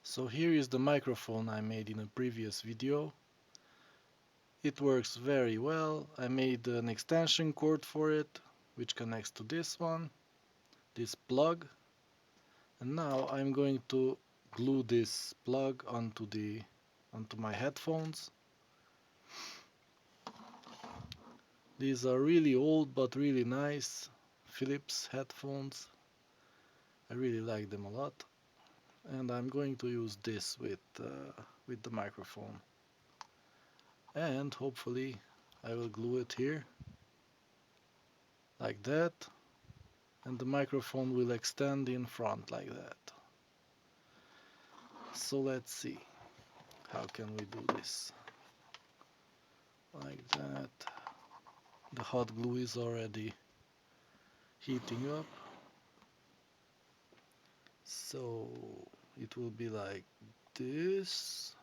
So here is the microphone I made in a previous video. It works very well. I made an extension cord for it, which connects to this one, this plug. And now I'm going to glue this plug onto my headphones. These are really old but really nice Philips headphones. I really like them a lot. And I'm going to use this with the microphone. And hopefully I will glue it here like that, and the microphone will extend in front like that. So let's see, how can we do this? Like that. The hot glue is already heating up, so it will be like this,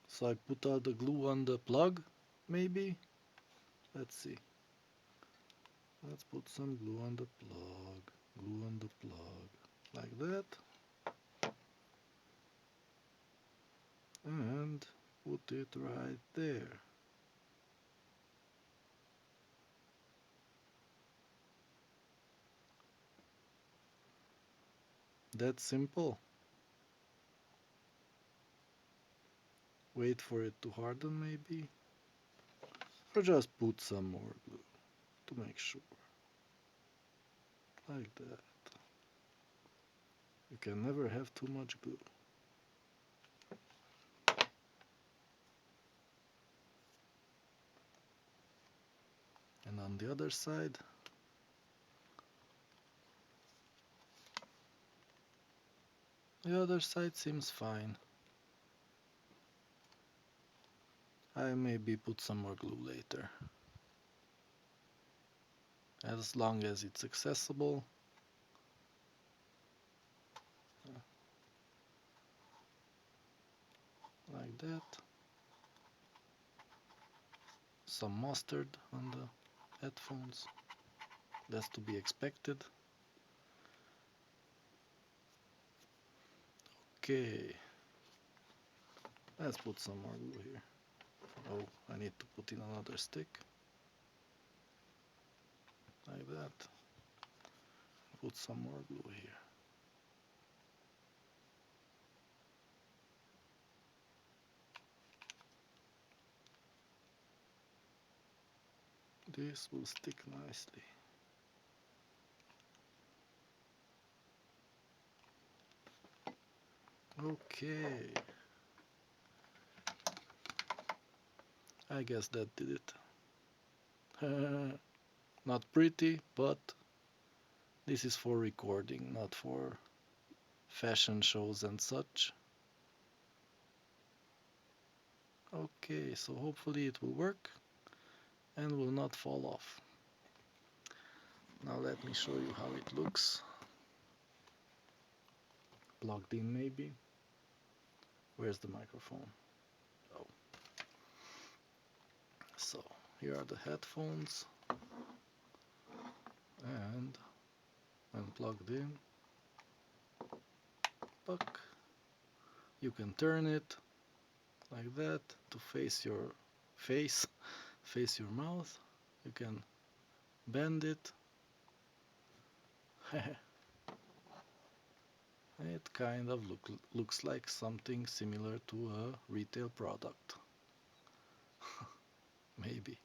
so I put all the glue on the plug, maybe. Let's see. Let's put some glue on the plug, like that, and put it right there. That's simple. Wait for it to harden maybe, or just put some more glue to make sure, like that. You can never have too much glue. And on the other side, seems fine. I maybe put some more glue later, as long as it's accessible. Like that. Some mustard on the headphones. That's to be expected. Okay. Let's put some more glue here. Oh, I need to put in another stick. Like that. Put some more glue here. This will stick nicely. Okay. I guess that did it. Not pretty, but this is for recording, not for fashion shows and such. Okay, so hopefully it will work and will not fall off. Now let me show you how it looks. Plugged in maybe. Where's the microphone? Oh. So here are the headphones, and when plugged in, puck, you can turn it like that to face your face, face your mouth. You can bend it. It kind of looks like something similar to a retail product. Maybe.